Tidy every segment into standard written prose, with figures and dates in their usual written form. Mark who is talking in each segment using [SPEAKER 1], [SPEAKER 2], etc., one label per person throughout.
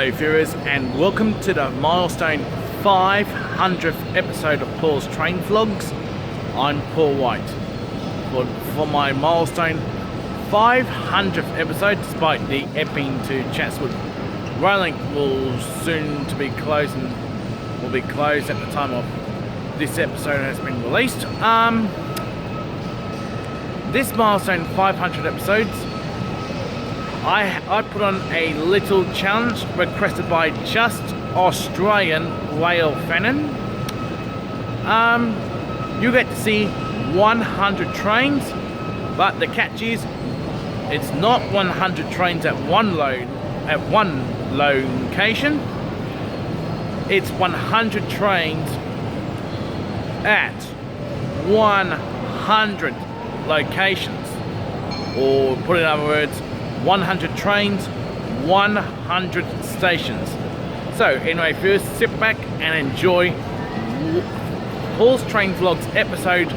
[SPEAKER 1] Hello viewers, and welcome to the milestone 500th episode of Paul's Train Vlogs. I'm Paul White. For my milestone 500th episode, despite the Epping to Chatswood rail link will soon to be closed and will be closed at the time of this episode has been released. This milestone 500 episodes, I put on a little challenge requested by Just Australian Railfanning. You get to see 100 trains, but the catch is it's not 100 trains at one location. It's 100 trains at 100 locations, or put in other words, 100 trains, 100 stations. So anyway, first sit back and enjoy Paul's Train Vlogs episode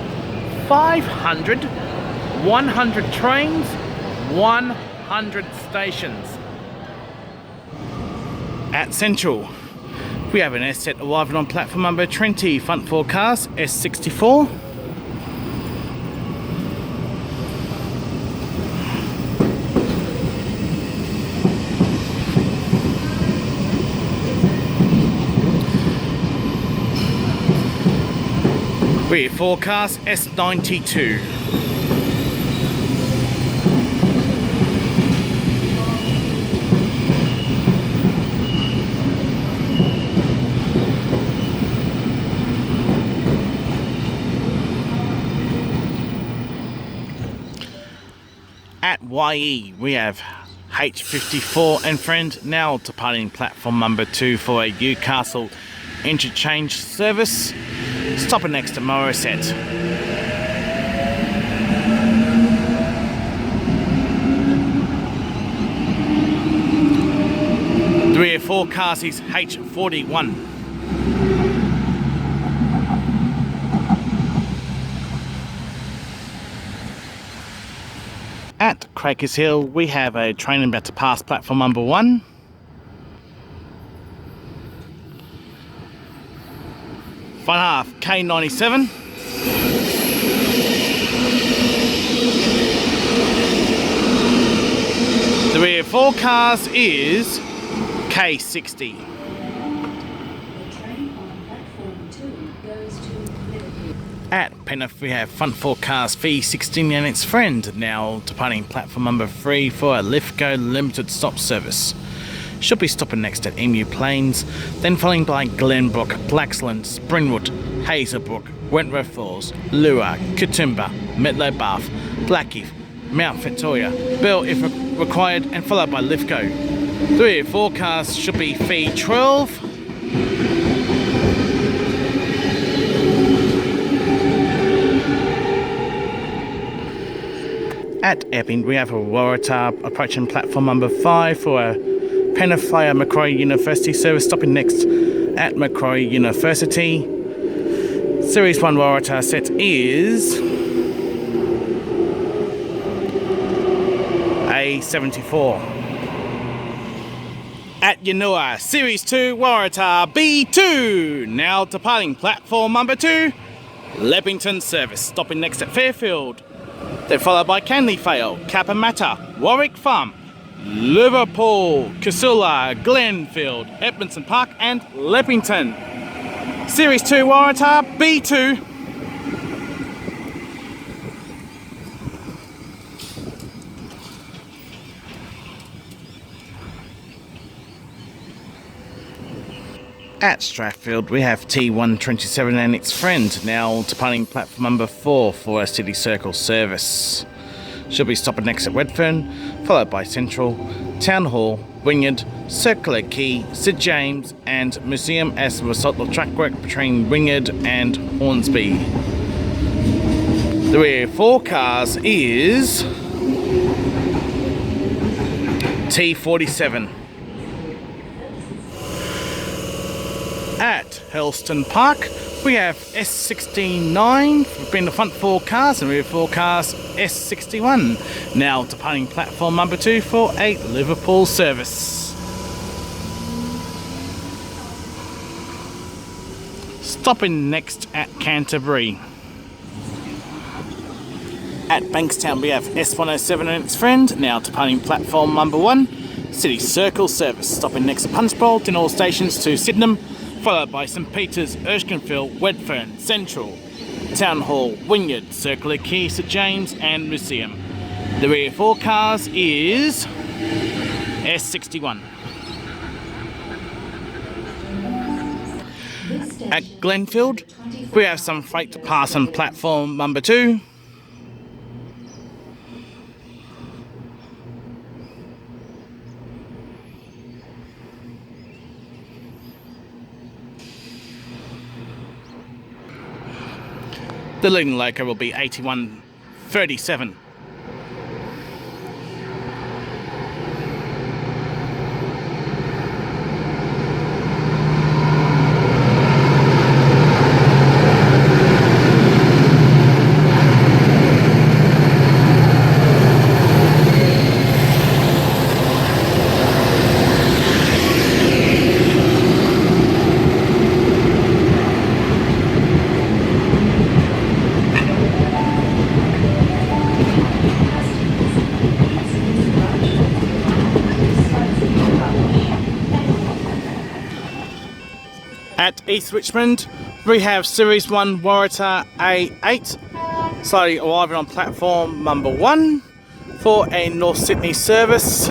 [SPEAKER 1] 500, 100 trains, 100 stations. At Central, we have an S set arriving on platform number 20, front 4 cars, S64. Rear 4 cars, S92. At YE, we have H54 and friend, now departing platform number 2 for a Newcastle interchange service, stopping next to Morisset. The rear 4 cars is H41. At Crackers Hill, we have a train about to pass platform number 1. Front half, K97. The rear 4 cars is K60. At Penrith, we have front 4 cars V16 and its friend, now departing platform number 3 for a Lithgow limited stop service. Should be stopping next at Emu Plains, then following by Glenbrook, Blaxland, Springwood, Hazelbrook, Wentworth Falls, Lua, Katoomba, Medlow Bath, Blackheath, Mount Victoria, Bell if required, and followed by Lithgow. 3 or 4 cars should be V12. At Epping, we have a Waratah approaching platform number 5 for a Penrith via Macquarie University service, stopping next at Macquarie University. Series 1 Waratah set is A74. At Yanoa, Series 2 Waratah B2, now departing platform number 2, Leppington service, stopping next at Fairfield. Then followed by Canleyvale, Caparamatta, Warwick Farm, Liverpool, Casula, Glenfield, Edmondson Park and Leppington. Series 2 Waratah B2. At Strathfield, we have T127 and its friend, now departing platform number 4 for a City Circle service. Should be stopping next at Redfern, followed by Central, Town Hall, Wynyard, Circular Quay, St James and Museum as a result of track work between Wynyard and Hornsby. The rear 4 cars is T47. At Helston Park, we have S69 being the front 4 cars and rear 4 cars S61, now departing platform number 2 for a Liverpool service. Stopping next at Canterbury. At Bankstown we have S107 and its friend, now departing platform number 1, City Circle service. Stopping next at Punchbowl, then all stations to Sydenham, followed by St Peters, Erskine, Wedfern, Central, Town Hall, Wynyard, Circular Quay, St James and Museum. The rear 4 cars is S61. At Glenfield, we have some freight to pass on platform number 2. The leading loco will be 8137. At East Richmond, we have Series 1 Waratah A8, slowly arriving on platform number 1 for a North Sydney service.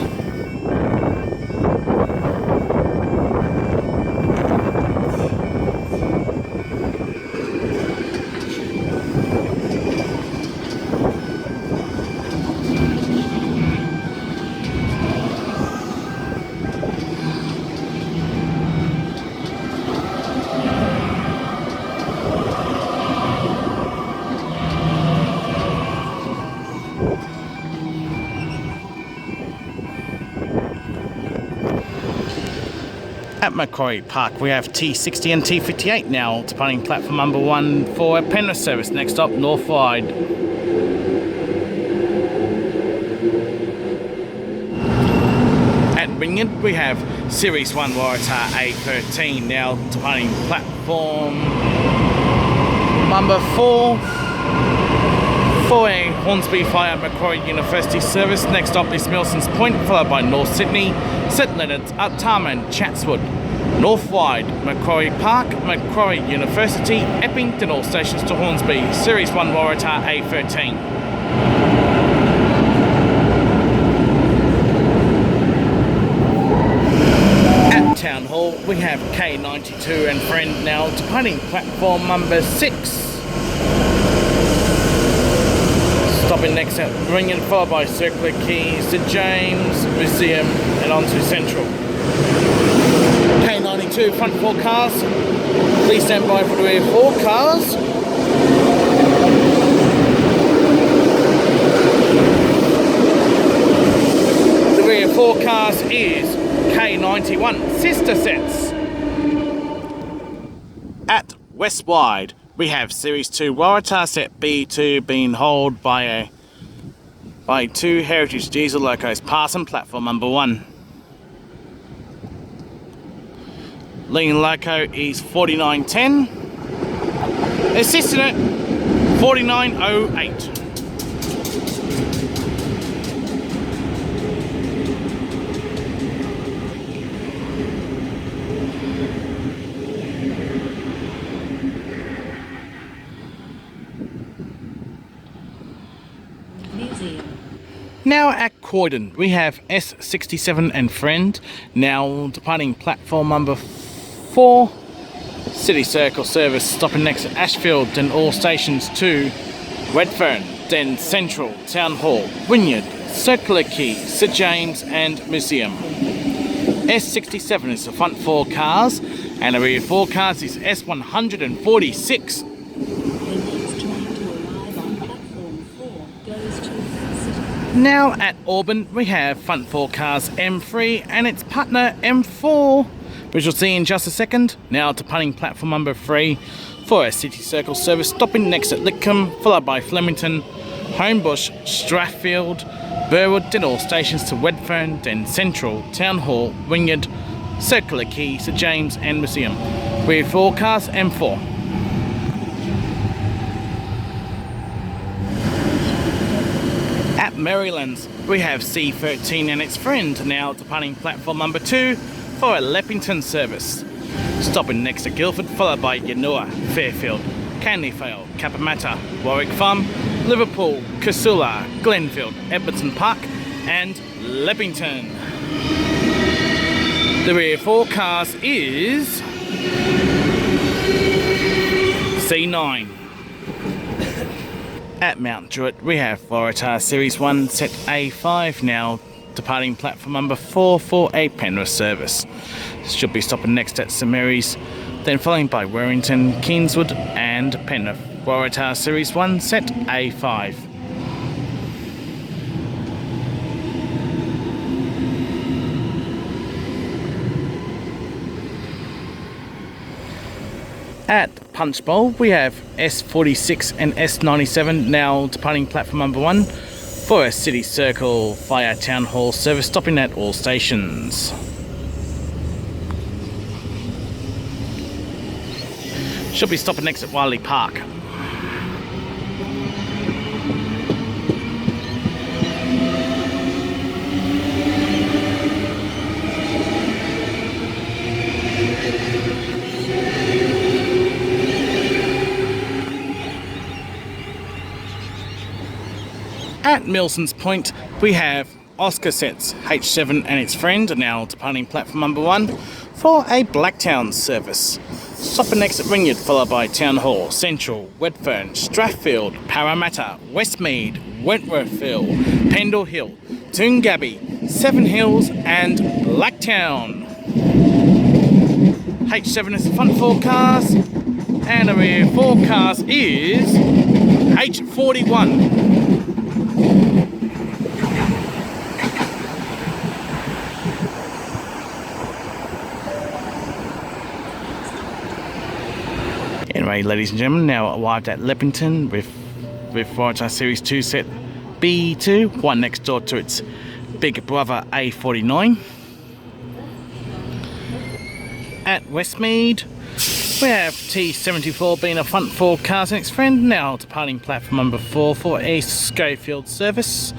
[SPEAKER 1] At Macquarie Park we have T60 and T58 now departing platform number 1 for a Penrith service. Next up, North Wide. At Wynyard we have Series 1 Waratah A13 now departing platform number 4 for a Hornsby via Macquarie University service. Next up is Milson's Point, followed by North Sydney, St Leonard's, Artarmon, Chatswood, North Wide, Macquarie Park, Macquarie University, Epping, then all stations to Hornsby. Series 1 Waratah A13. At Town Hall we have K92 and friend now departing platform number 6. Stopping next at Wynyard, followed by Circular Quay, St James, Museum and on to Central. K92 front 4 cars. Please stand by for the rear 4 cars. The rear 4 cars is K91 sister sets. At West Wide we have Series 2 Waratah set B2 being hauled by 2 Heritage diesel locos passing platform number 1. Leading loco is 4910. Assisting it 4908. Now at Croydon we have S67 and friend now departing platform number 4, City Circle service. Stopping next at Ashfield, then all stations to Redfern, then Central, Town Hall, Wynyard, Circular Quay, St James and Museum. S67 is the front 4 cars and the rear 4 cars is S146. Now at Auburn we have front 4 cars M3 and its partner M4, which we'll see in just a second. Now departing platform number 3 for a City Circle service. Stopping next at Lidcombe, followed by Flemington, Homebush, Strathfield, Burwood, then all stations to Wedfern, then Central, Town Hall, Wynyard, Circular Quay, St James and Museum. Rear 4 cars M4. At Marylands, we have C13 and its friend now departing platform number 2 for a Leppington service. Stopping next to Guildford, followed by Yanoa, Fairfield, Candyvale, Caparramatta, Warwick Farm, Liverpool, Casula, Glenfield, Edmonton Park and Leppington. The rear forecast is C9. At Mount Druitt, we have Waratah Series 1 Set A5 now departing platform number 4 for a Penrith service. Should be stopping next at St Mary's, then following by Warrington, Kingswood and Penrith. Waratah Series 1 Set A5. At Punchbowl, we have S46 and S97 now departing platform number 1 for a City Circle via Town Hall service, stopping at all stations. Should be stopping next at Wiley Park. At Milson's Point, we have Oscar Sets H7 and its friend now departing platform number 1 for a Blacktown service. Stopping next at Ringwood, followed by Town Hall, Central, Wedfern, Strathfield, Parramatta, Westmead, Wentworthville, Pendle Hill, Toongabbie, Seven Hills and Blacktown. H7 is the front forecast and the rear forecast is H41. Anyway, ladies and gentlemen, now arrived at Leppington with Waratah Series 2 Set B2, one next door to its big brother A49. At Westmead, we have T74 being a front forecast and its friend now departing platform number 4 for a Schofield service.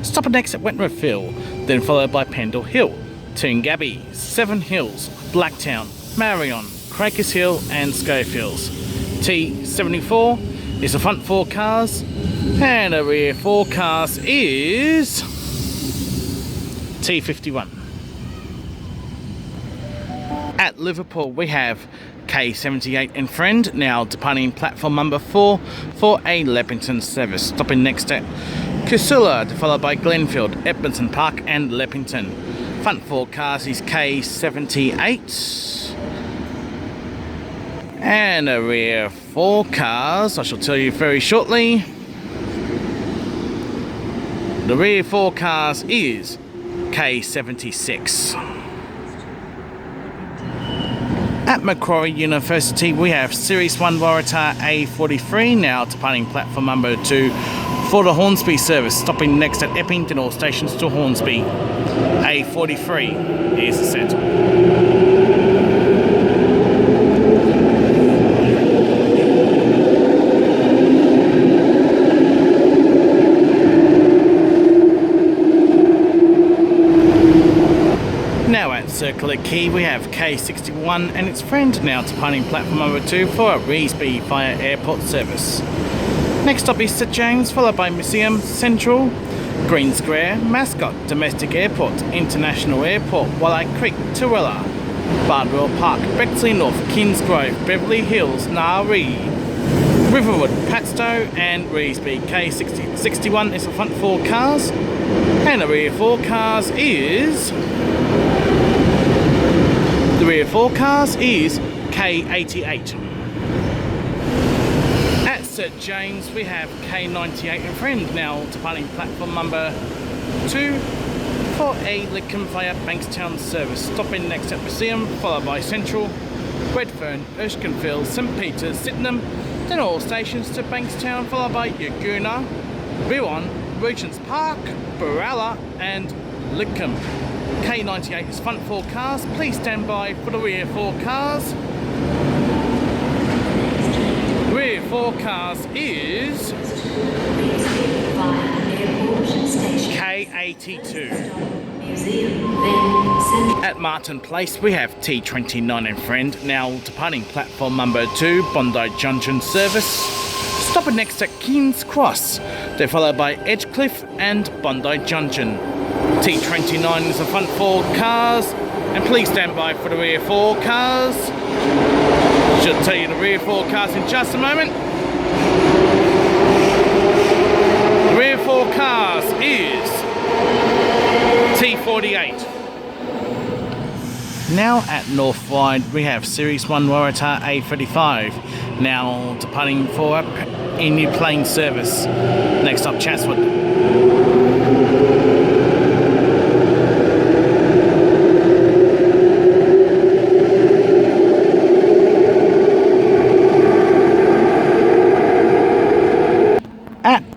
[SPEAKER 1] Stopping next at Wentworthville, then followed by Pendle Hill, Toongabbie, Seven Hills, Blacktown, Marion, Crackers Hill and Schofields. T74 is the front forecast and the rear forecast is T51. At Liverpool, we have K78 and friend now departing platform number 4 for a Leppington service. Stopping next at Casula, followed by Glenfield, Edmonton Park and Leppington. Front forecast is K78. And a rear forecast, I shall tell you very shortly. The rear forecast is K76. At Macquarie University, we have Series 1 Waratah A43 now departing platform number 2 for the Hornsby service. Stopping next at Epping, then all stations to Hornsby. A43 is the set. Circular Quay, we have K61 and its friend now departing platform number 2 for a Revesby via airport service. Next up is St James, followed by Museum, Central, Green Square, Mascot, Domestic Airport, International Airport, Walleye Creek, Torella, Bardwell Park, Bexley North, Kingsgrove, Beverly Hills, Naree, Riverwood, Padstow and Revesby. K61 is the front forecast and the rear forecast is K88. At St James, we have K98 and friend now departing platform number 2 for a Lidcombe via Bankstown service. Stopping next at Museum, followed by Central, Redfern, Erskineville, St Peters, Sydenham, then all stations to Bankstown, followed by Yagoona, Biwan, Regent's Park, Baralla and Lidcombe. K98 is front forecast. Please stand by for the rear forecast. Rear forecast is K82. At Martin Place, we have T29 and Friend, now departing platform number 2, Bondi Junction service. Stopping next at King's Cross. They're followed by Edgecliff and Bondi Junction. T29 is the front 4 cars, and please stand by for the rear 4 cars. Should tell you the rear 4 cars in just a moment. The rear 4 cars is T48. Now at North Ryde, we have Series 1 Waratah A35, now departing for a new plane service. Next up, Chatswood.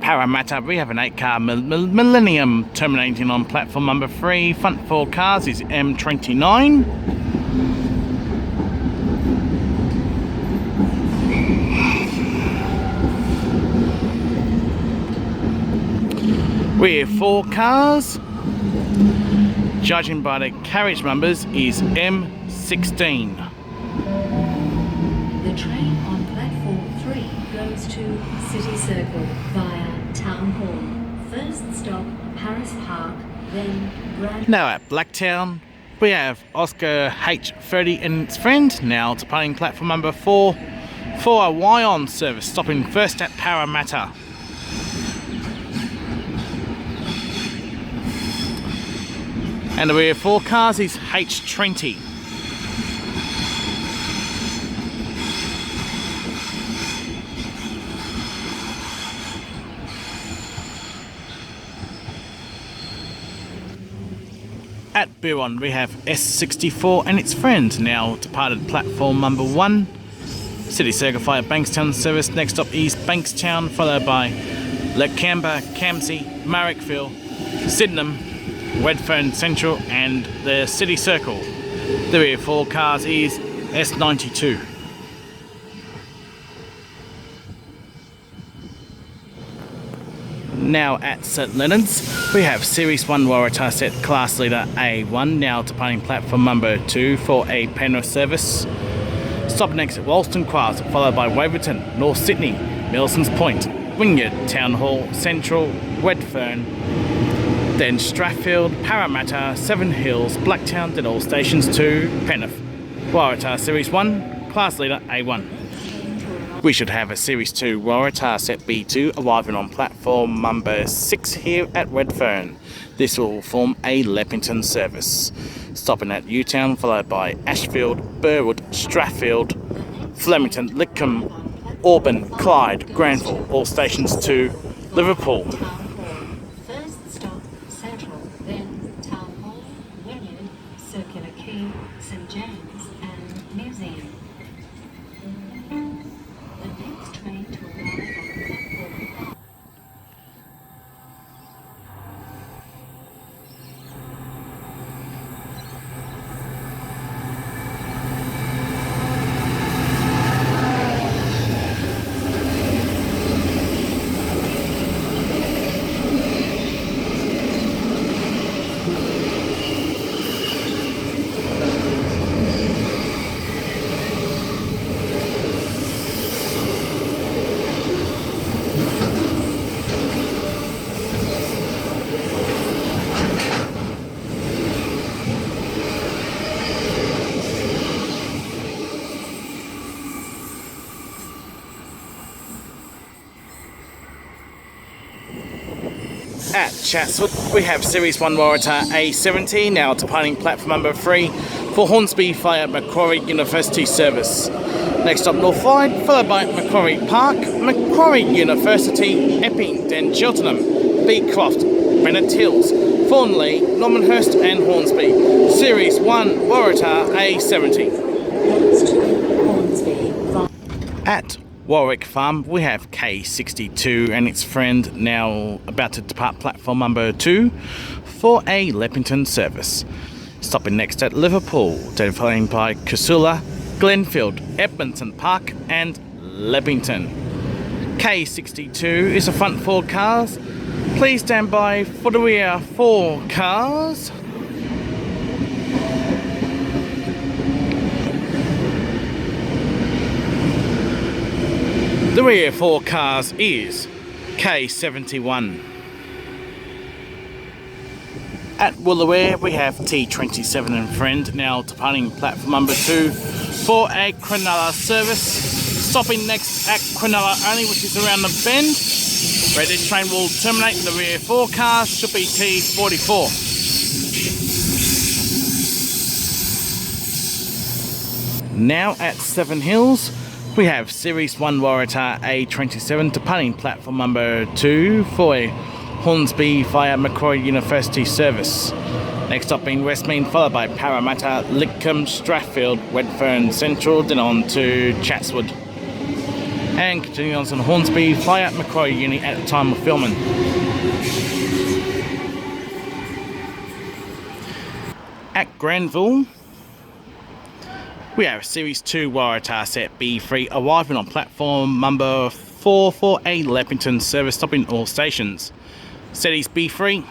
[SPEAKER 1] Parramatta, we have an 8-car Millennium terminating on platform number 3. Front 4 cars is M29. Rear 4 cars, judging by the carriage numbers, is M16.
[SPEAKER 2] The train on platform 3 goes to City Circle via Town Hall. First stop, Harris Park, then Brand...
[SPEAKER 1] Now at Blacktown, we have Oscar H30 and its friend, now departing platform number 4 for a Y-on service, stopping first at Parramatta. And the rear 4 cars is H20. At Buron, we have S64 and its friend, now departed platform number 1. City Circle via Bankstown service. Next up is Bankstown, followed by Lakamba, Camsey, Marrickville, Sydenham, Redfern Central and the City Circle. The rear 4 cars is S92. Now at St Leonard's, we have Series 1 Waratah Set Class Leader A1, now departing platform number 2 for a Penrith service. Stop next at Wolston Cross, followed by Waverton, North Sydney, Milsons Point, Wynyard, Town Hall, Central, Redfern, then Strathfield, Parramatta, Seven Hills, Blacktown, then all stations to Penrith. Waratah Series 1, Class Leader A1. We should have a Series 2 Waratah Set B2 arriving on platform number 6 here at Redfern. This will form a Leppington service. Stopping at Newtown, followed by Ashfield, Burwood, Strathfield, Flemington, Lidcombe, Auburn, Clyde, Granville, all stations to Liverpool.
[SPEAKER 2] First stop, Central, then Town Hall, Wynyard, Circular Quay, St James and Museum. The next train to arrive on platform.
[SPEAKER 1] At Chatswood, we have Series 1 Waratah A70, now departing platform number 3 for Hornsby via Macquarie University service. Next up, North Ryde, followed by Macquarie Park, Macquarie University, Epping, then Cheltenham, Beecroft, Bennett Hills, Thornley, Normanhurst and Hornsby. Series 1 Waratah A70. At Warwick Farm, we have K62 and its friend, now about to depart platform number 2 for a Leppington service. Stopping next at Liverpool, then following by Casula, Glenfield, Edmonton Park and Leppington. K62 is the front 4 cars, Please stand by for the rear 4 cars. The rear 4 cars is K71. At Woolooware we have T27 and Friend now departing platform number 2 for a Cronulla service. Stopping next at Cronulla only, which is around the bend, where this train will terminate. The rear 4 cars should be T44. Now at Seven Hills we have Series 1 Waratah A27 departing platform number 2 for a Hornsby via Macquarie University service. Next stop being Westmead, followed by Parramatta, Lidcombe, Strathfield, Redfern Central, then on to Chatswood. And continuing on to Hornsby via Macquarie Uni at the time of filming. At Granville we have Series 2 Waratah set B3 arriving on platform number 4 for a Leppington service, stopping all stations. Series B3.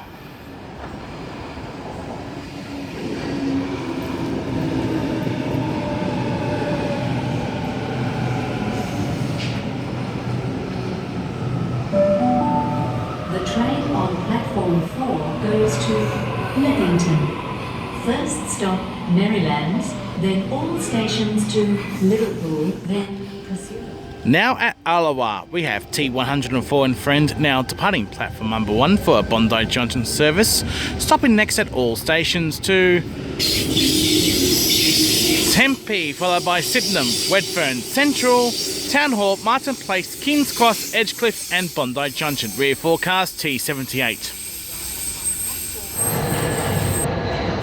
[SPEAKER 2] The train on platform 4 goes to Leppington. First stop, Maryland, then all stations to Liverpool, then Pursuit.
[SPEAKER 1] Now at Alawa, we have T104 and Friend now departing platform number 1 for a Bondi Junction service, stopping next at all stations to Tempe, followed by Sydenham, Redfern Central, Town Hall, Martin Place, Kings Cross, Edgecliff and Bondi Junction. Rear forecast T78.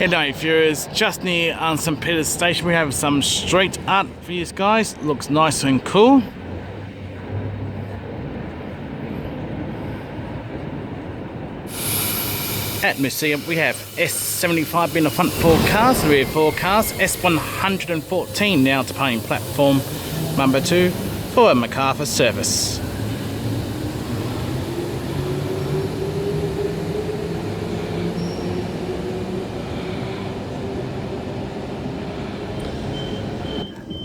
[SPEAKER 1] Anyway, viewers, just near St Peter's Station we have some street art for you guys. Looks nice and cool. At Museum we have S75 being the front 4 cars, the rear 4 cars, S114 now departing platform number 2 for a Macarthur service.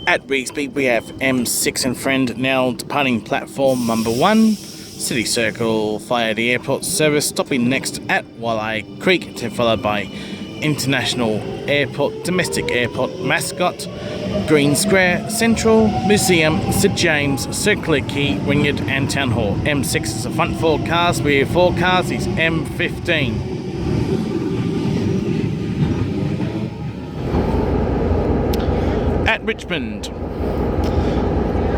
[SPEAKER 1] At Reesby we have M6 and Friend now departing platform number 1, City Circle via the airport service, stopping next at Walleye Creek, followed by International Airport, Domestic Airport, Mascot, Green Square, Central, Museum, St James, Circular Quay, Wynyard and Town Hall. M6 is the front 4 cars, rear 4 cars is M15. At Richmond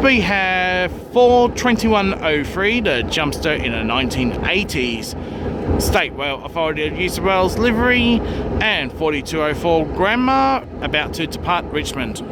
[SPEAKER 1] we have 42103, the Jumpster in the 1980s State Rail Authority of New South Wales livery, and 4204 Grandma about to depart Richmond.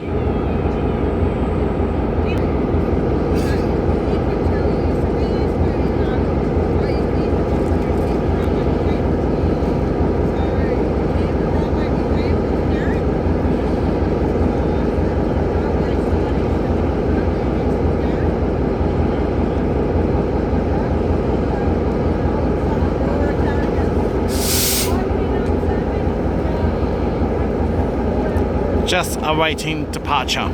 [SPEAKER 1] Just awaiting departure.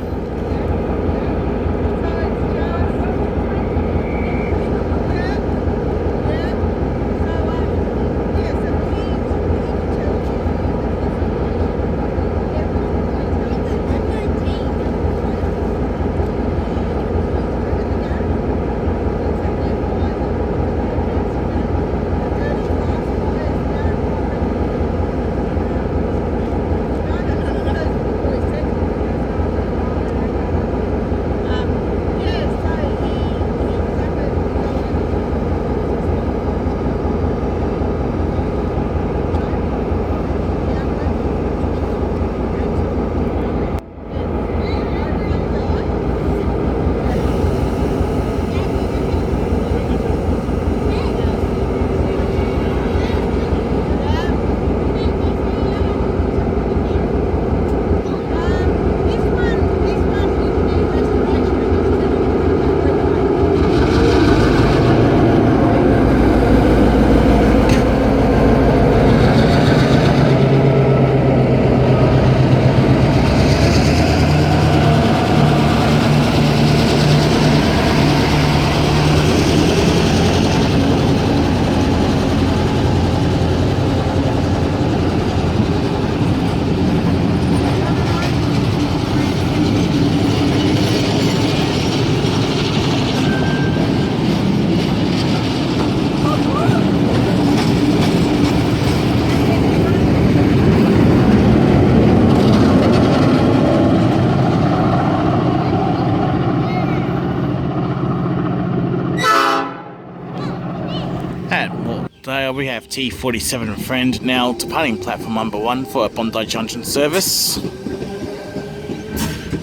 [SPEAKER 1] Vale, we have T47 Friend now departing platform number 1 for a Bondi Junction service.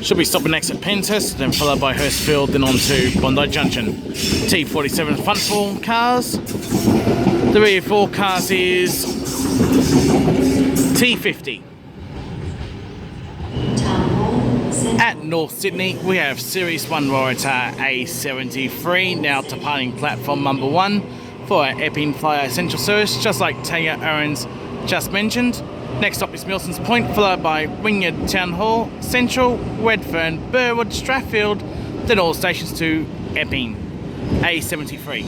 [SPEAKER 1] Should be stopping next at Penshurst, then followed by Hurstfield, then on to Bondi Junction. T47 front 4 cars. The rear 4 cars is T50. At North Sydney, we have Series 1 Waratah A73 now departing platform number 1 for our Epping Flyer Central service, just like Tanya Owens just mentioned. Next stop is Milson's Point, followed by Wynyard Town Hall, Central, Redfern, Burwood, Strathfield, then all stations to Epping. A73.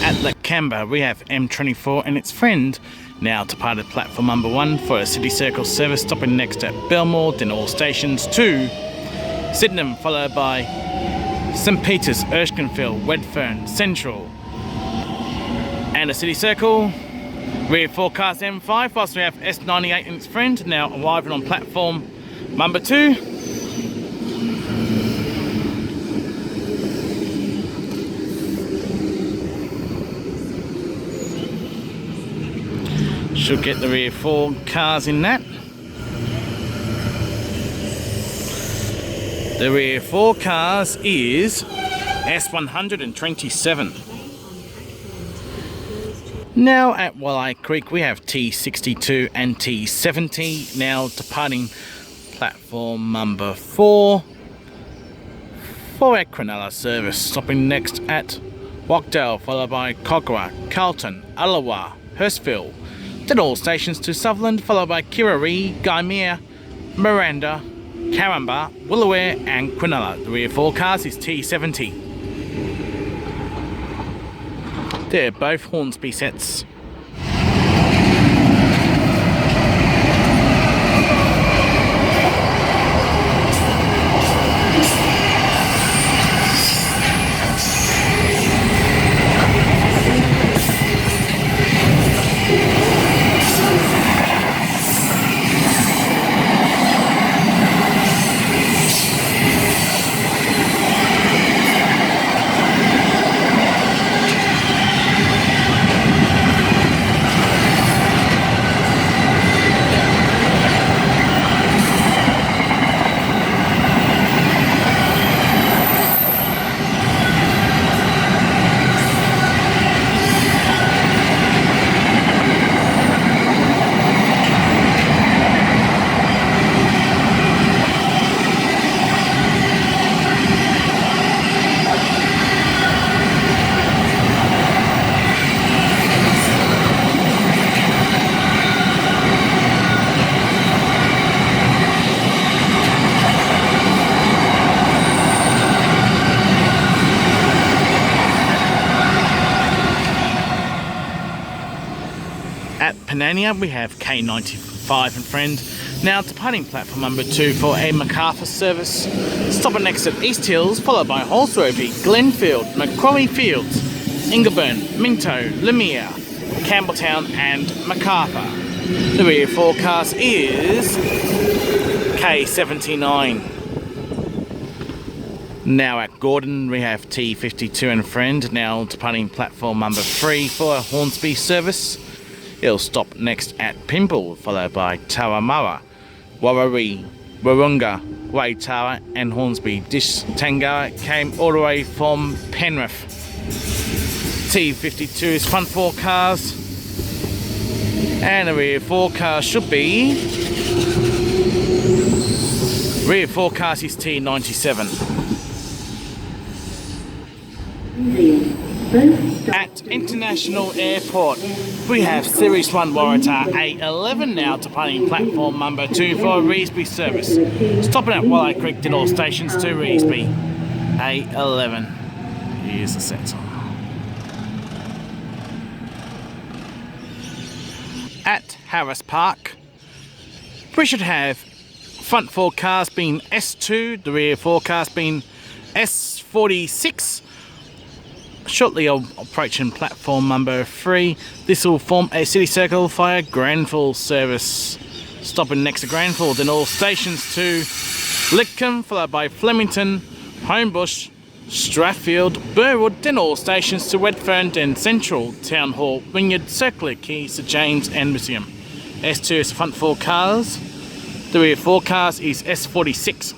[SPEAKER 1] At Lakamba, we have M24 and its friend now departed platform number 1 for a City Circle service, stopping next at Belmore, then all stations to Sydenham, followed by St Peters, Erskineville, Redfern, Central, and a City Circle. Rear 4 cars M5, whilst we have S98 and its friend now arriving on platform number 2. Should get the rear 4 cars in that. The rear 4 cars is S127. Now at Walleye Creek, we have T62 and T70 now departing platform number 4 for our Cronulla service, stopping next at Wagdale, followed by Kogarah, Carlton, Allawa, Hurstville, then all stations to Sutherland, followed by Kirraree, Gymea, Miranda, Caringbah, Woolooware and Cronulla. The rear 4 cars is T70. They're both Hornsby sets. At Panania, we have K95 and friend now departing platform number 2 for a Macarthur service, stopping next at East Hills, followed by Holsworthy, Glenfield, Macquarie Fields, Ingleburn, Minto, Lemire, Campbelltown and Macarthur. The rear 4 cars is K79. Now at Gordon, we have T52 and friend now departing platform number 3 for a Hornsby service. It'll stop next at Pimple, followed by Taramara, Warraree, Warunga, Waitara and Hornsby. This Tangara came all the way from Penrith. T52 is front 4 cars, and the rear 4 cars should be... Rear 4 cars is T97. At International Airport, we have Series 1 Waratah A11 now departing platform number 2 for a Reesby service, stopping at Walleye Creek, then all stations to Reesby. A11. Here's the sensor. At Harris Park, we should have front 4 cars being S2, the rear 4 cars being S46. Shortly approaching platform number 3, this will form a City Circle via Granville service, stopping next to Granville, then all stations to Lidcombe, followed by Flemington, Homebush, Strathfield, Burwood, then all stations to Redfern, then Central, Town Hall, Wynyard, Circular Quay, St James and Museum. S2 is front 4 cars. The rear 4 cars is S46.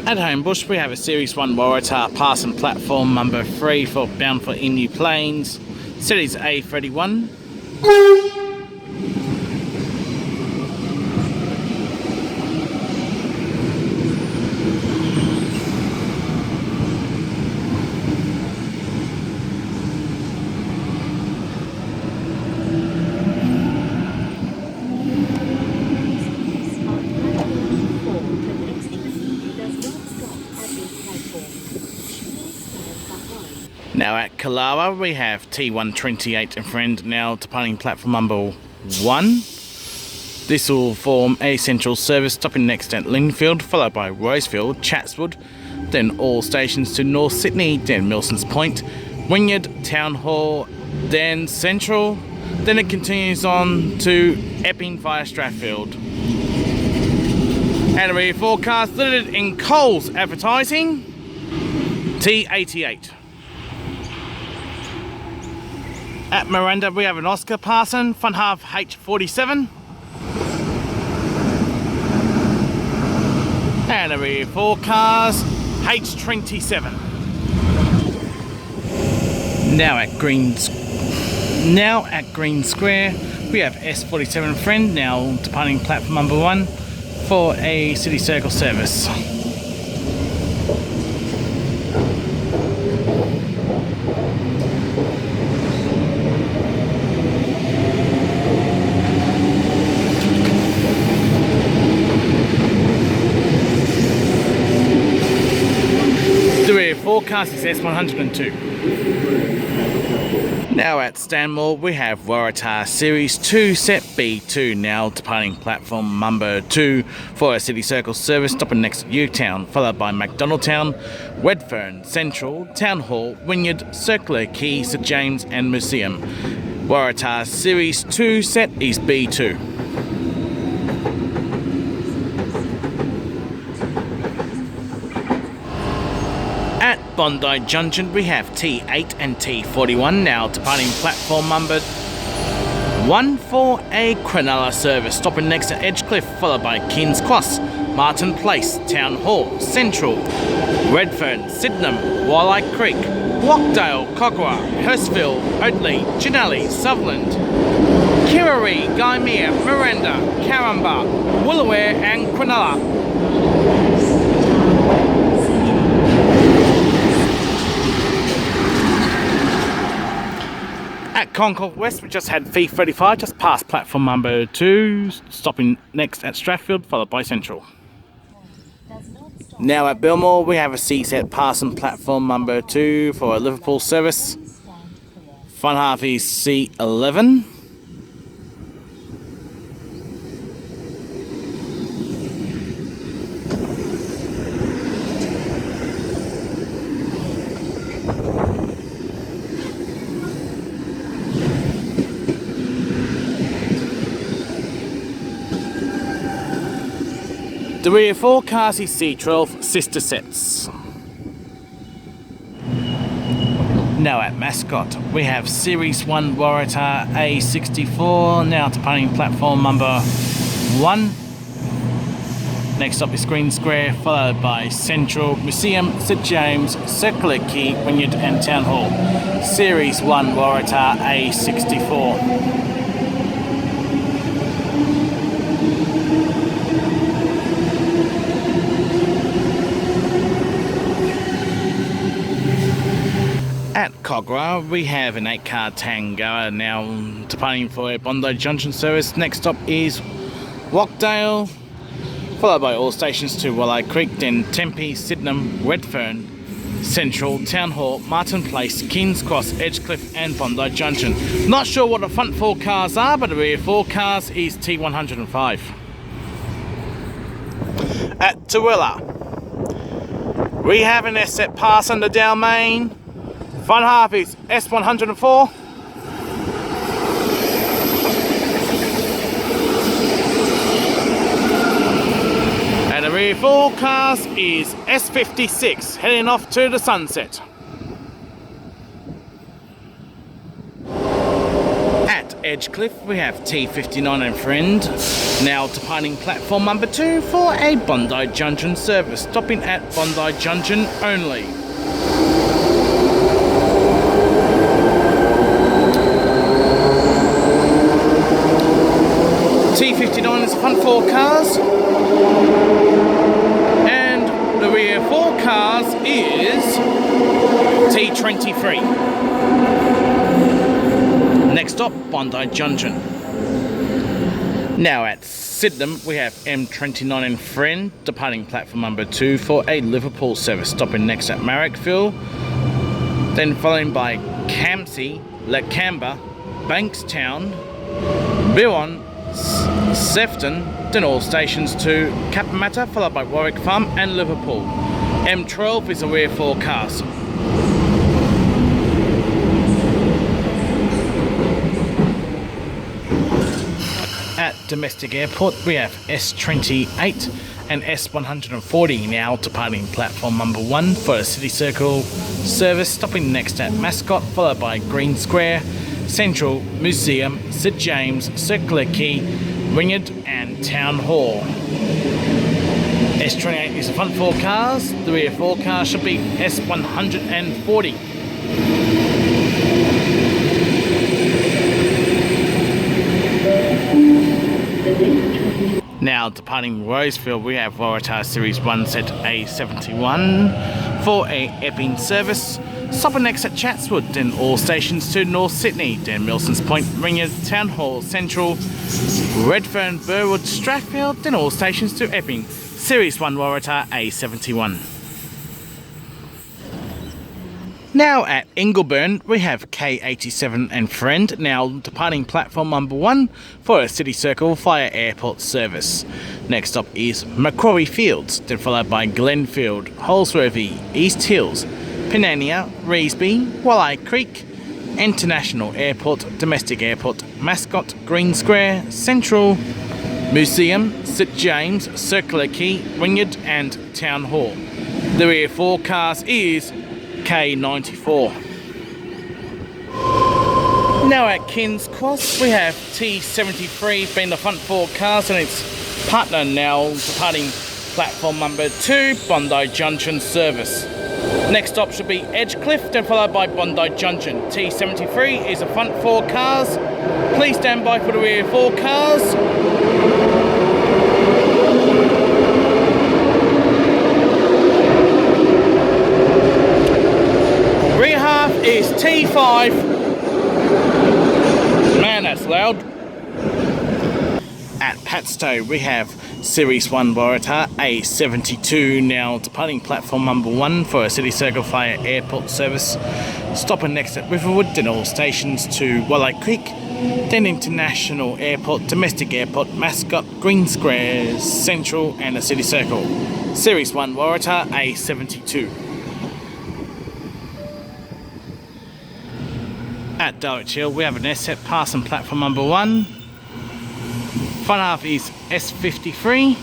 [SPEAKER 1] At Homebush, we have a Series 1 Waratah passing platform number 3 for bound for Emu Plains, Series A31. Now at Kalawa, we have T128 and friend now departing platform number 1. This will form a central service stopping next at Lingfield, followed by Rosefield, Chatswood, then all stations to North Sydney, then Milsons Point, Wynyard, Town Hall, then Central, then it continues on to Epping via Strathfield. And we forecast listed in Coles Advertising, T88. At Miranda, we have an Oscar passing, front half H47. And a rear 4 cars, H27. Now at Green Square, we have S47 friend now departing platform number 1 for a City Circle service. Forecast is S102. Now at Stanmore, we have Waratah Series 2 Set B2 now departing platform number 2 for a City Circle service stopping next to Newtown, followed by McDonaldtown, Redfern, Central, Town Hall, Wynyard, Circular Quay, St James and Museum. Waratah Series 2 Set is B2. At Bondi Junction, we have T8 and T41 now departing platform number 1 for a Cronulla service, stopping next to Edgecliff, followed by King's Cross, Martin Place, Town Hall, Central, Redfern, Sydenham, Walleye Creek, Walkdale, Cogra, Hurstville, Oatley, Ginelli, Sutherland, Kirrawee, Gymea, Miranda, Caringbah, Woolooware and Cronulla. At Concord West, we just had V35 just past platform number 2, stopping next at Strathfield, followed by Central. Now at Belmore, we have a C-set passing platform number 2 for a Liverpool service. Front half is C11. The rear 4 cars is C12 sister sets. Now at Mascot, we have Series 1 Waratah A64 now departing platform number 1. Next up is Green Square, followed by Central, Museum, St James, Circular Quay, Wynyard and Town Hall. Series 1 Waratah A64. At Cogra, we have an 8-car Tango now departing for a Bondi Junction service. Next stop is Walkdale, followed by all stations to Walleye Creek, then Tempe, Sydenham, Redfern, Central, Town Hall, Martin Place, Kings Cross, Edgecliff and Bondi Junction. Not sure what the front 4 cars are, but the rear 4 cars is T105. At Tooele, we have an S-set pass under Dalmain. Front half is S104. And the rear 4 cars is S56, heading off to the sunset. At Edgecliff, we have T59 and Friend, now departing platform number 2 for a Bondi Junction service, stopping at Bondi Junction only. T59 is the front 4 cars, and the rear 4 cars is T23. Next stop, Bondi Junction. Now at Sydenham, we have M29 and Friend, departing platform number 2 for a Liverpool service, stopping next at Marrickville, then following by Campsie, Lakamba, Bankstown, Biron, Sefton, then all stations to Caparmatta, followed by Warwick Farm and Liverpool. M12 is the rear 4 cars. At Domestic Airport, we have S28 and S140 now departing platform number 1 for a City Circle service, stopping next at Mascot, followed by Green Square, Central, Museum, St James, Circular Quay, Wynyard and Town Hall. S28 is the front 4 cars, the rear 4 cars should be S140. Now departing Rosefield, we have Waratah Series 1 set A71 for a Epping service, stopping next at Chatswood, then all stations to North Sydney, then Milsons Point, Wynyard, Town Hall, Central, Redfern, Burwood, Strathfield, then all stations to Epping. Series 1 Waratah A71. Now at Ingleburn, we have K87 and Friend, now departing platform number 1 for a City Circle via airport service. Next up is Macquarie Fields, then followed by Glenfield, Holsworthy, East Hills, Penania, Reesby, Walleye Creek, International Airport, Domestic Airport, Mascot, Green Square, Central, Museum, St James, Circular Quay, Wynyard and Town Hall. The rear 4 cars is K94. Now at Kings Cross, we have T73 being the front 4 cars and its partner now departing platform number 2, Bondi Junction service. Next stop should be Edgecliff, then followed by Bondi Junction. T73 is the front 4 cars. Please stand by for the rear 4 cars. Rear half is T5. Man, that's loud. At Padstow, we have Series 1 Waratah A72 now departing platform number 1 for a City Circle via airport service, stopping next at Riverwood, then all stations to Walleye Creek, then International Airport, Domestic Airport, Mascot, Green Square, Central and a City Circle. Series 1 Waratah A72. At Dulwich Hill, we have an S-set pass on platform number 1. Front half is S53.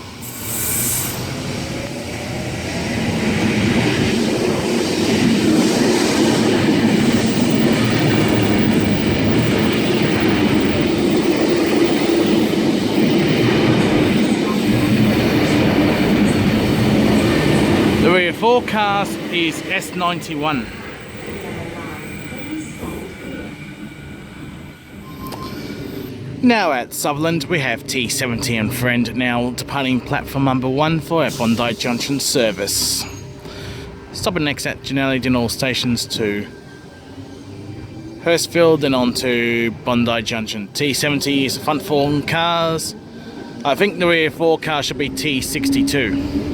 [SPEAKER 1] The rear 4 cars is S91. Now at Sutherland, we have T70 and Friend now departing platform number 1 for a Bondi Junction service. Stopping next at Janelli, then all stations to Hurstfield, then on to Bondi Junction. T70 is the front 4 cars. I think the rear 4 car should be T62.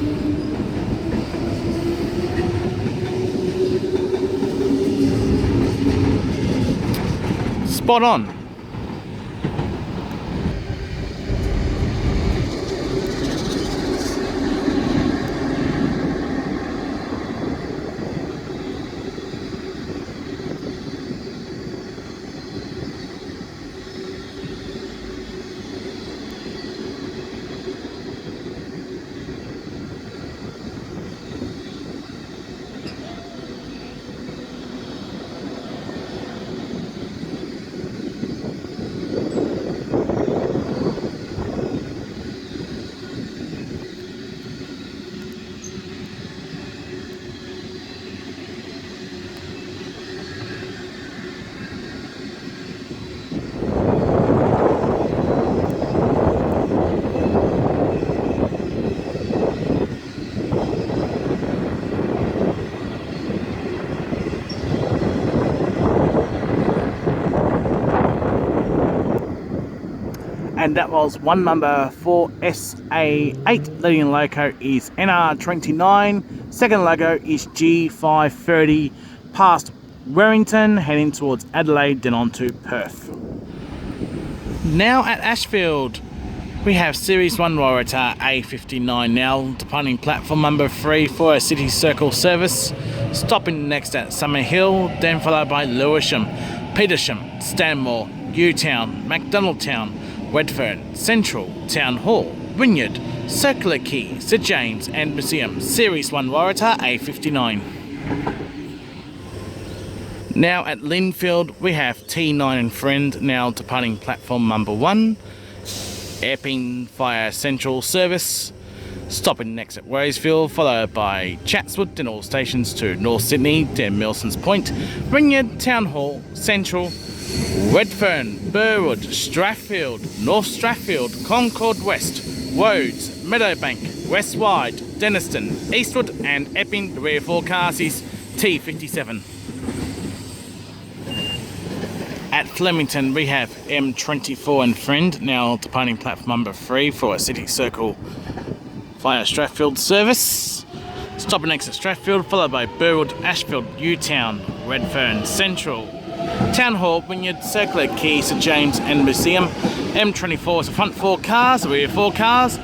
[SPEAKER 1] Spot on. And that was one number for SA8. Leading loco is NR29. Second loco is G530 past Warrington, heading towards Adelaide, then on to Perth. Now at Ashfield, we have Series 1 Waratah A59 now departing platform number 3 for a City Circle service. Stopping next at Summer Hill, then followed by Lewisham, Petersham, Stanmore, Newtown, MacDonaldtown, Redfern, Central, Town Hall, Wynyard, Circular Quay, St James and Museum. Series 1 Waratah A59. Now at Linfield, we have T9 and Friend now departing platform number 1. Epping via Central service. Stopping next at Rosefield, followed by Chatswood, then all stations to North Sydney, then Milsons Point, Wynyard, Town Hall, Central, Redfern, Burwood, Strathfield, North Strathfield, Concord West, Rhodes, Meadowbank, West Wide, Denniston, Eastwood and Epping. The rear forecast is T57. At Flemington, we have M24 and Friend now departing platform number 3 for a City Circle via Strathfield service. Stopping next at Strathfield, followed by Burwood, Ashfield, Newtown, Redfern, Central, Town Hall, Wynyard, Circular Quay, St James and Museum. M24 is the front 4 cars, the rear 4 cars.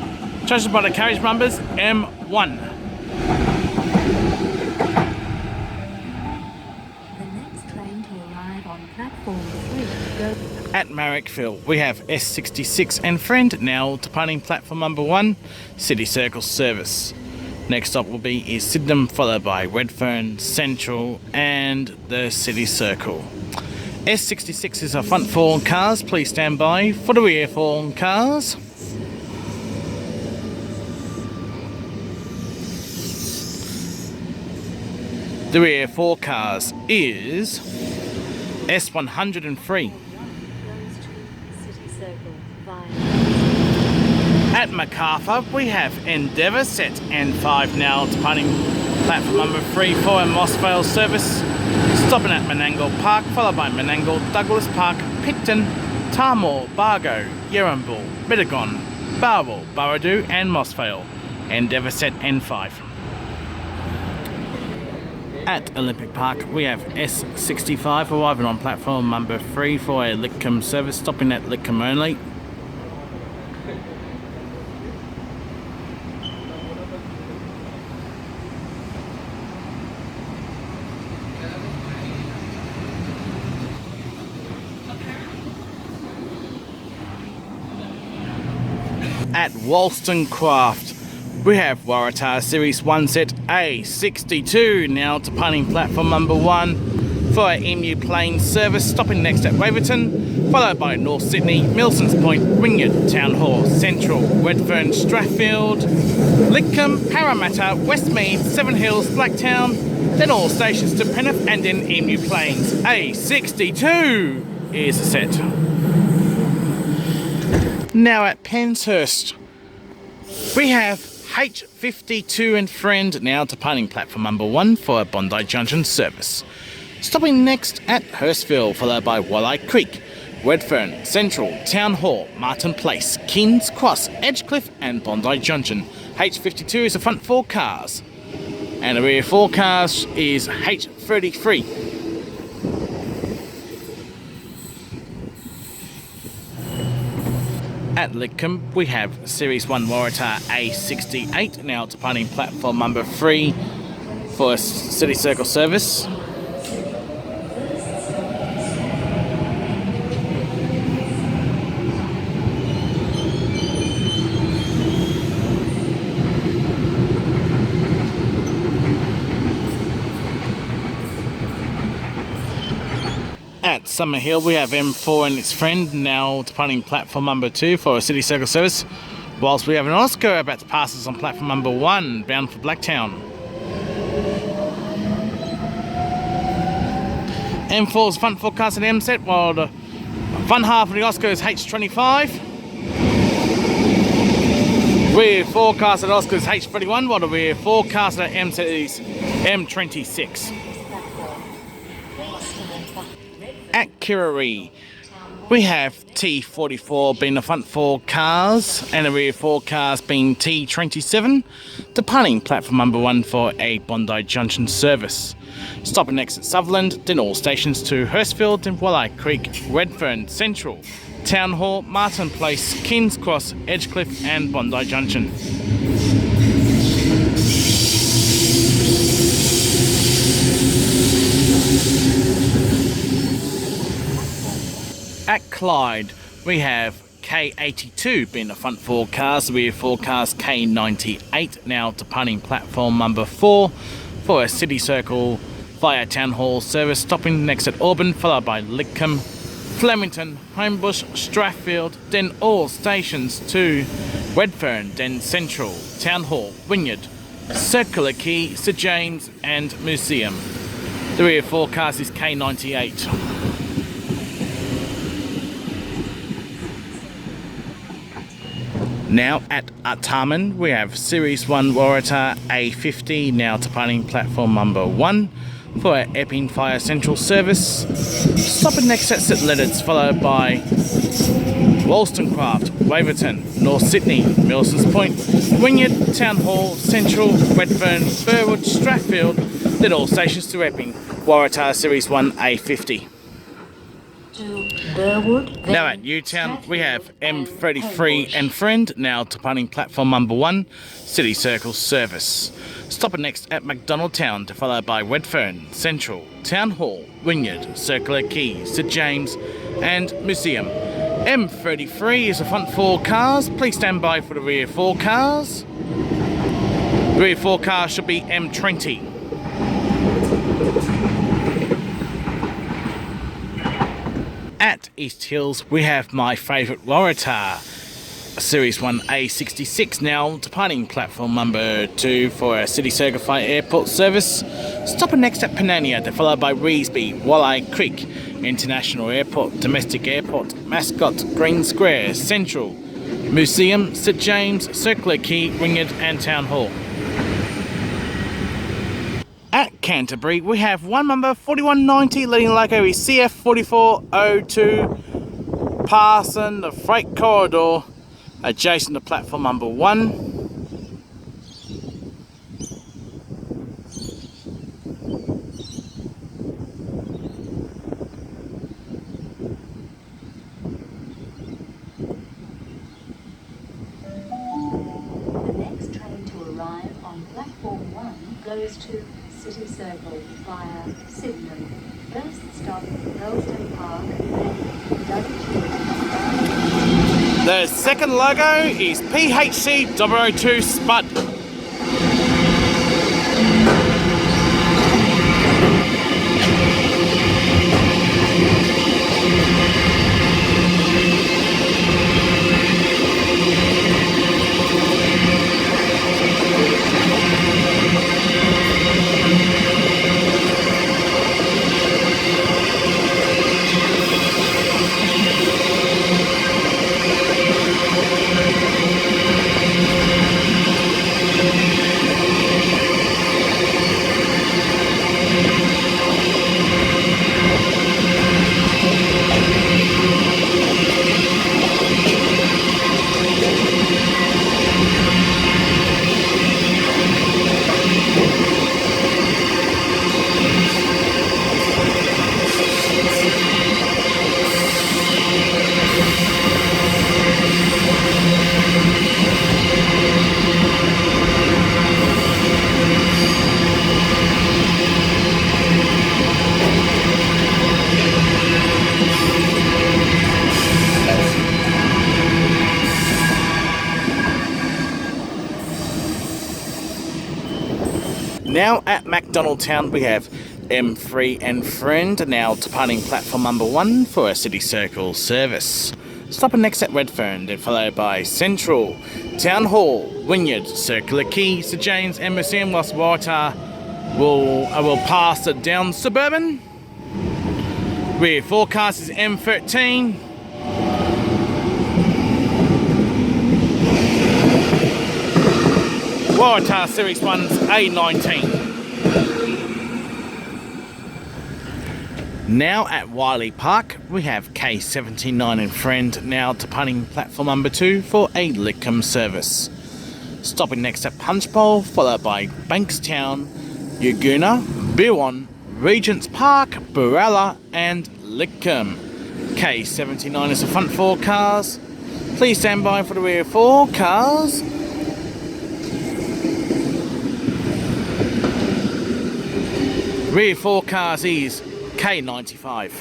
[SPEAKER 1] Chosen by the carriage numbers M1. At Marrickville, we have S66 and Friend now departing platform number 1, City Circle service. Next up will be Sydenham, followed by Redfern, Central and the City Circle. S66 is our front 4 cars. Please stand by for the rear 4 cars. The rear 4 cars is S103. At Macarthur, we have Endeavour Set N5 now departing platform number 3 for a Mossvale service. Stopping at Menangle Park, followed by Menangle, Douglas Park, Picton, Tarmore, Bargo, Yerrumbull, Middlegon, Barwell, Burradoo and Mossvale. Endeavour Set N5. At Olympic Park, we have S65 arriving on platform number 3 for a Lidcombe service, stopping at Lidcombe only. At Wollstonecraft, we have Waratah Series 1 Set A62 now departing platform number 1 for an Emu Plains service, stopping next at Waverton, followed by North Sydney, Milsons Point, Wynyard, Town Hall, Central, Redfern, Strathfield, Lidcombe, Parramatta, Westmead, Seven Hills, Blacktown, then all stations to Penrith and then Emu Plains. A62 is the set. Now at Penshurst, we have H52 and Friend now departing platform number 1 for a Bondi Junction service. Stopping next at Hurstville, followed by Walleye Creek, Redfern, Central, Town Hall, Martin Place, Kings Cross, Edgecliff and Bondi Junction. H52 is the front 4 cars. And the rear 4 cars is H33. At Lidcombe, we have Series 1 Waratah A68, now departing platform number 3 for a City Circle service. At Summerhill, we have M4 and its friend now departing platform number 2 for a City Circle service, whilst we have an Oscar about to pass us on platform number 1 bound for Blacktown. M4's front forecast at M set, while the front half of the Oscar is H25. Rear forecast at Oscar is H31, while the rear forecast at M set is M26. At Kirraree, we have T44 being the front 4 cars and the rear 4 cars being T27, departing platform number 1 for a Bondi Junction service. Stopping next at Sutherland, then all stations to Hurstfield, then Walleye Creek, Redfern, Central, Town Hall, Martin Place, Kings Cross, Edgecliff and Bondi Junction. At Clyde, we have K82 being the front 4 cars, the rear 4 cars K98 now departing platform number 4 for a City Circle via Town Hall service, stopping next at Auburn, followed by Lidcombe, Flemington, Homebush, Strathfield, then all stations to Redfern, then Central, Town Hall, Wynyard, Circular Quay, St James and Museum. The rear 4 cars is K98. Now at Artarmon, we have Series 1 Waratah A50 now departing platform number 1 for our Epping Fire Central service. Stopping next at St Leonard's, followed by Wollstonecraft, Waverton, North Sydney, Milsons Point, Wynyard, Town Hall, Central, Redfern, Burwood, Strathfield, then all stations to Epping. Waratah Series 1 A50.
[SPEAKER 2] Burwood,
[SPEAKER 1] now at Newtown, we have M33 and friend now departing platform number 1, City Circle service. Stopping next at McDonaldtown, followed by Redfern, Central, Town Hall, Wynyard, Circular Quay, St James and Museum. M33 is the front 4 cars. Please stand by for the rear 4 cars. The rear 4 cars should be M20. At East Hills, we have my favourite Waratah, Series 1 A66 now departing platform number 2 for a City Circle Fire Airport service. Stopping next at Panania, followed by Reesby, Walleye Creek, International Airport, Domestic Airport, Mascot, Green Square, Central, Museum, St James, Circular Quay, Wynyard and Town Hall. At Canterbury, we have one number 4190 leading loco is CF4402, passing the freight corridor adjacent to platform number 1.
[SPEAKER 2] The next train to arrive on platform 1 goes to City Circle via Sydenham. First stop, Hurlstone Park, then Dudley.
[SPEAKER 1] The second logo is PHC 002 Spud. Now at Macdonaldtown we have M3 and Friend, now departing platform number 1 for a City Circle service. Stopping next at Redfern, then followed by Central, Town Hall, Wynyard, Circular Quay, St James and Museum Lost Waratah will pass it down Suburban. Rear forecast is M13. Waratah Series 1's A19. Now at Wiley Park, we have K79 and Friend, now departing platform number 2 for a Lidcombe service. Stopping next at Punchbowl, followed by Bankstown, Yagoona, Biwan, Regent's Park, Buralla and Lidcombe. K79 is the front 4 cars. Please stand by for the rear 4 cars. Rear 4 cars is K95.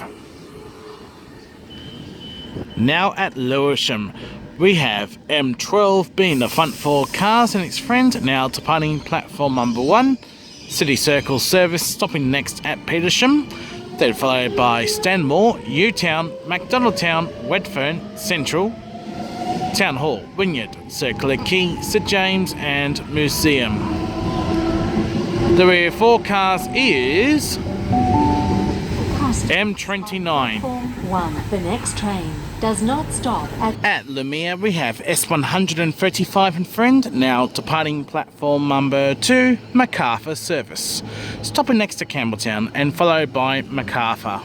[SPEAKER 1] Now at Lewisham, we have M12 being the front 4 cars and its friend, now departing platform number 1, City Circle service, stopping next at Petersham, then followed by Stanmore, Utown, Macdonaldtown, Redfern, Central, Town Hall, Wynyard, Circular Quay, St James and Museum. The rear 4 cars is M29.
[SPEAKER 2] 1. The next train does not stop
[SPEAKER 1] at Lemire. We have S135 and Friend, now departing platform number 2, Macarthur service. Stopping next to Campbelltown and followed by Macarthur.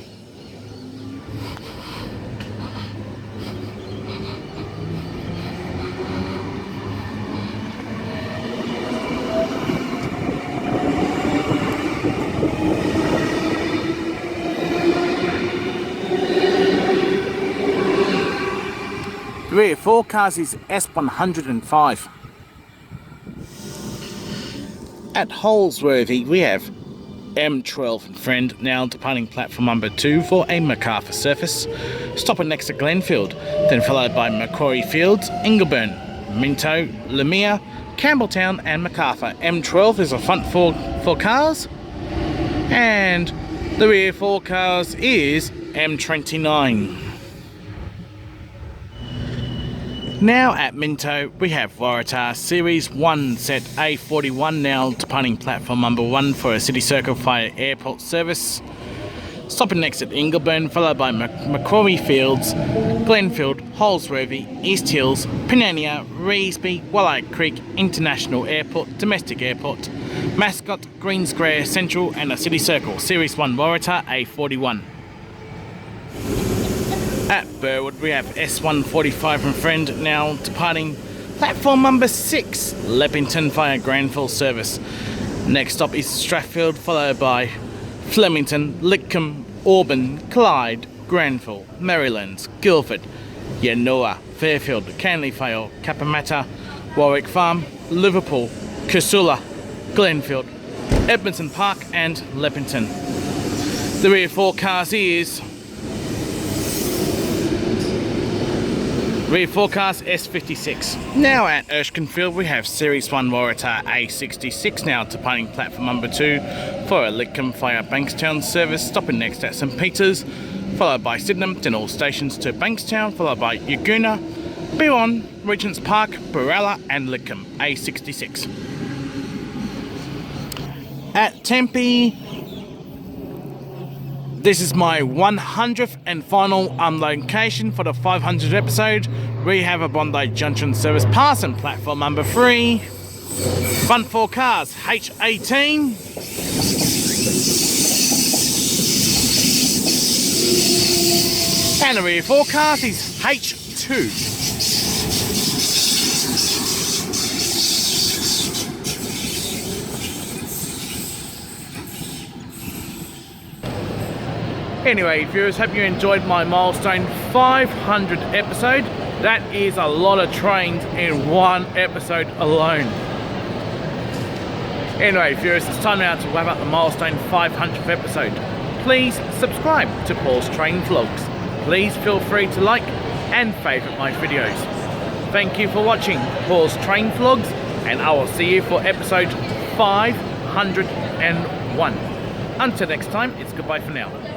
[SPEAKER 1] Rear 4 cars is S105. At Holsworthy we have M12 and Friend, now departing platform number 2 for a Macarthur surface. Stopping next to Glenfield, then followed by Macquarie Fields, Ingleburn, Minto, Lemire, Campbelltown and Macarthur. M12 is a front 4 cars and the rear 4 cars is M29. Now at Minto, we have Waratah Series 1 set A41, now departing platform number 1 for a City Circle Fire Airport service. Stopping next at Ingleburn, followed by Macquarie Fields, Glenfield, Holsworthy, East Hills, Pinania, Reesby, Walleye Creek, International Airport, Domestic Airport, Mascot, Green Square, Central and a City Circle Series 1 Waratah A41. At Burwood we have S145 and Friend, now departing platform number 6, Leppington via Granville service. Next stop is Strathfield, followed by Flemington, Lidcombe, Auburn, Clyde, Granville, Marylands, Guildford, Yanoa, Fairfield, Canleyvale, Caparramatta, Warwick Farm, Liverpool, Casula, Glenfield, Edmonton Park and Leppington. The rear 4 cars is rear forecast S56. Now at Erskinefield we have Series 1 Waratah A66, now departing platform number 2 for a Lidcombe via Bankstown service, stopping next at St Peters, followed by Sydenham, then all stations to Bankstown, followed by Yagoona, Biwan, Regent's Park, Buralla and Lidcombe A66. At Tempe, this is my 100th and final location for the 500th episode. We have a Bondi Junction service passing platform number 3. Front 4 cars, H18. And the rear 4 cars is H2. Anyway, viewers, hope you enjoyed my milestone 500 episode. That is a lot of trains in one episode alone. Anyway, viewers, it's time now to wrap up the milestone 500th episode. Please subscribe to Paul's Train Vlogs. Please feel free to like and favourite my videos. Thank you for watching Paul's Train Vlogs, and I will see you for episode 500. 101. Until next time, it's goodbye for now.